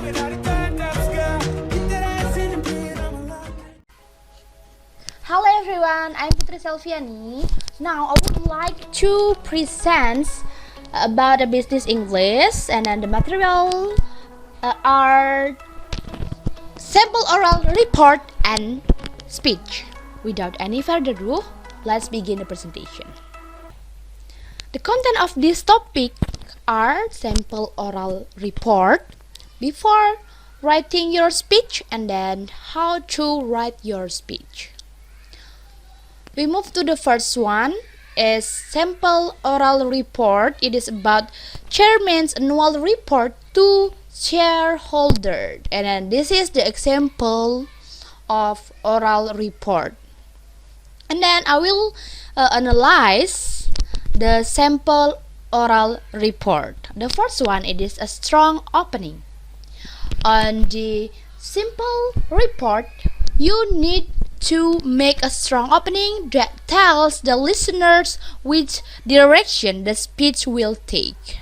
Hello everyone, I'm Putri Selviani. Now I would like to present about the business English, and then the material are sample oral report and speech. Without any further ado, let's begin the presentation. The content of this topic are sample oral report before writing your speech, and then how to write your speech. We move to the first one is sample oral report. It is about chairman's annual report to shareholder, and then this is the example of oral report. And then I will analyze the sample oral report. The first one, it is a strong opening. On the simple report, you need to make a strong opening that tells the listeners which direction the speech will take.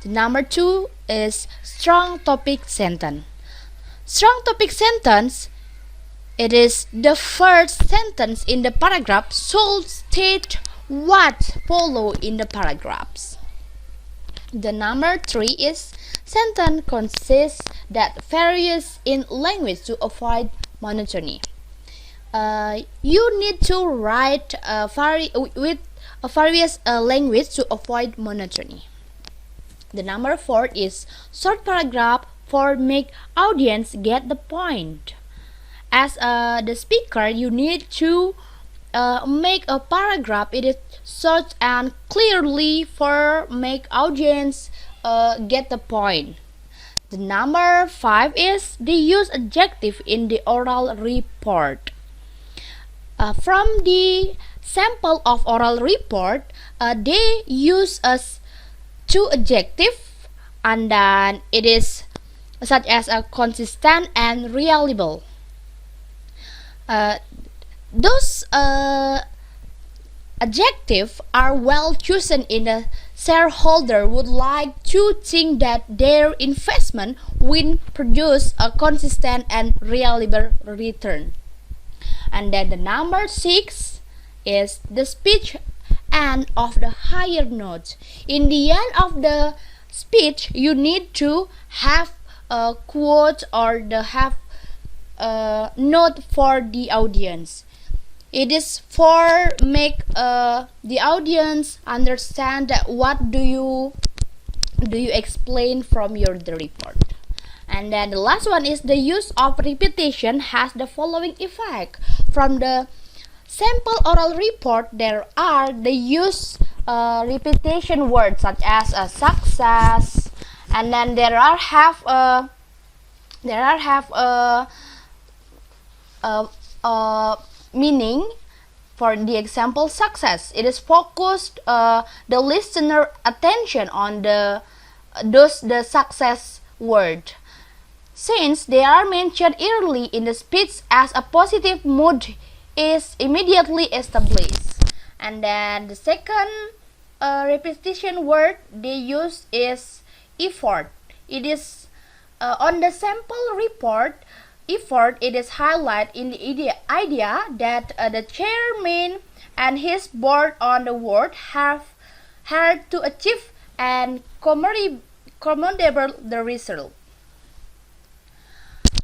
The number 2 is strong topic sentence. Strong topic sentence, it is the first sentence in the paragraph should state what follow in the paragraphs. The number 3 is sentence consists that varies in language to avoid monotony. You need to write with a various language to avoid monotony. The number 4 is short paragraph for make audience get the point. As the speaker, you need to make a paragraph it is short and clearly for make audience get the point. The number 5 is the use adjective in the oral report. From the sample of oral report, they use as 2 adjective, and then it is such as a consistent and reliable. Those adjectives are well chosen in the shareholder would like to think that their investment will produce a consistent and reliable return. And then the number 6 is the speech end of the higher note. In the end of the speech, you need to have a quote or have a note for the audience. It is for make the audience understand that what do you explain from your the report. And then the last one is the use of repetition has the following effect. From the sample oral report, there are the use repetition words such as a success, and then there are have meaning. For the example success, it is focused the listener attention on the success word. Since they are mentioned early in the speech as a positive mood is immediately established. And then the second repetition word they use is effort. It is on the sample report, effort it is highlighted in the idea that the chairman and his board on the board have had to achieve and commendable the result.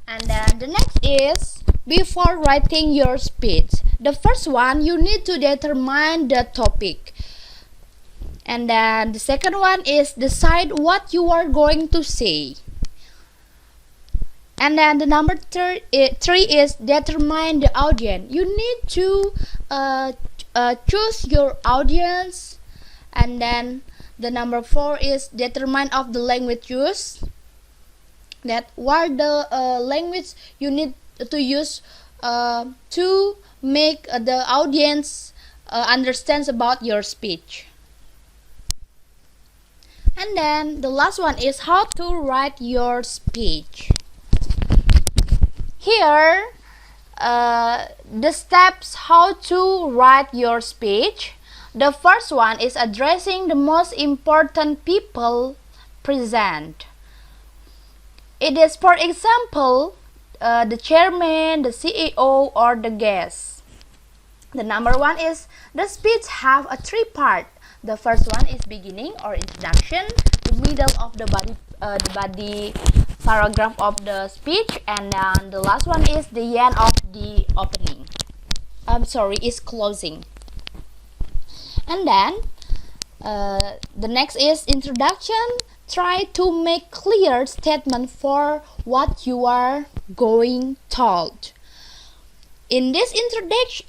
And then the next is before writing your speech. The first one, you need to determine the topic. And then the second one is decide what you are going to say. And then the number 3 is determine the audience. You need to choose your audience. And then the number 4 is determine of the language used. That what the language you need to use to make the audience understands about your speech. And then the last one is how to write your speech. Here the steps how to write your speech. The first one is addressing the most important people present. It is, for example, the chairman, the CEO, or the guest. The number one is the speech have a three part. The first one is beginning or introduction, the middle of the body paragraph of the speech, and then the last one is the end of the opening. Is closing. And then the next is introduction. Try to make clear statement for what you are going told. In this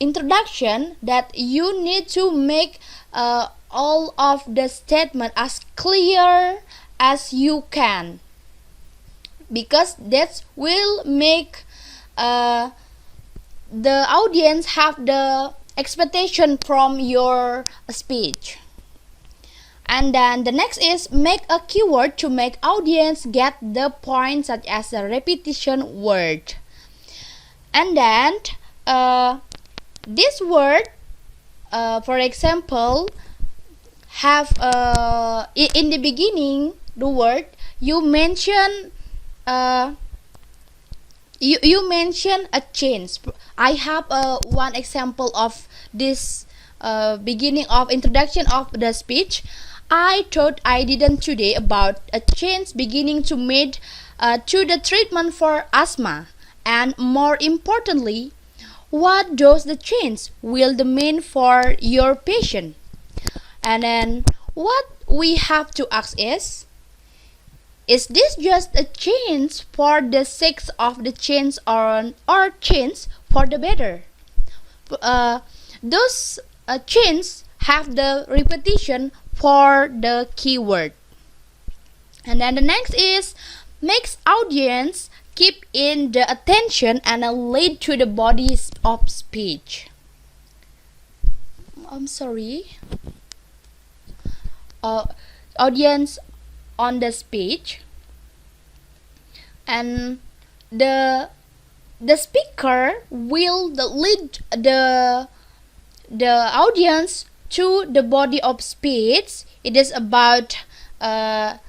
introduction, that you need to make all of the statement as clear as you can, because that will make the audience have the expectation from your speech. And then the next is make a keyword to make audience get the point, such as a repetition word. And then this word, for example, have in the beginning the word you mention you mention a change. I have one example of this beginning of introduction of the speech. I thought I didn't today about a change beginning to made to the treatment for asthma, and more importantly, what does the change will mean for your patient? And then what we have to ask is this just a change for the sake of the change, or change for the better? Those change have the repetition for the keyword. And then the next is makes audience keep in the attention and lead to the bodies of speech. Audience on the speech, and the speaker will lead the audience to the body of speech. It is about for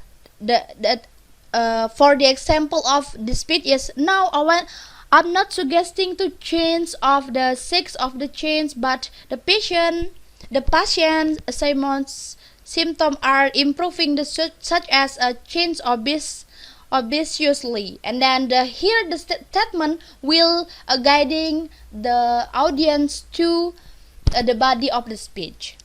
the example of the speech is now I'm not suggesting to change of the sex of the change, but the patient Simon's symptoms are improving, such as a change obviously. And then here the statement will guiding the audience to the body of the speech.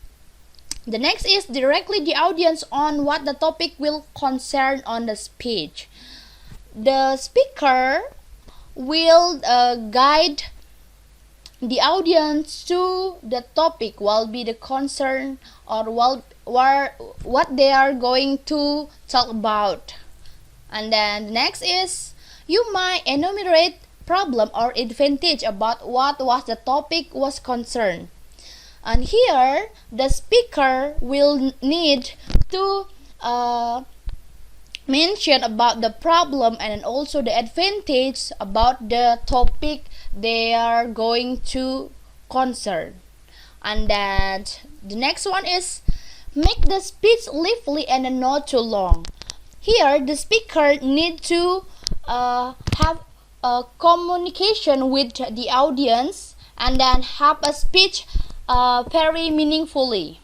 The next is directly the audience on what the topic will concern on the speech. The speaker will guide the audience to the topic will be the concern, or what they are going to talk about. And then the next is you might enumerate problem or advantage about what was the topic was concerned. And here the speaker will need to mention about the problem and also the advantage about the topic they are going to concern. And then the next one is make the speech lively and not too long. Here the speaker need to have a communication with the audience, and then have a speech very meaningfully.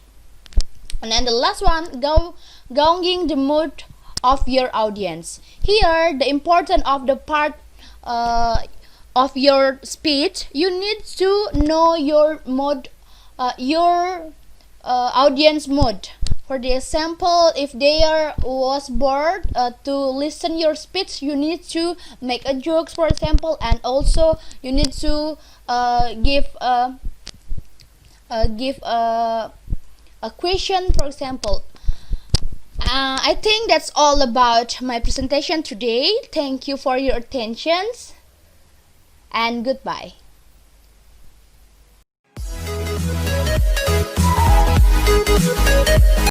And then the last one, gauging the mood of your audience. Here the important of the part of your speech, you need to know your mood, your audience mood. For the example, if they was bored to listen your speech, you need to make a jokes, for example, and also you need to give a question, for example. I think that's all about my presentation today. Thank you for your attention, and goodbye. Thank you.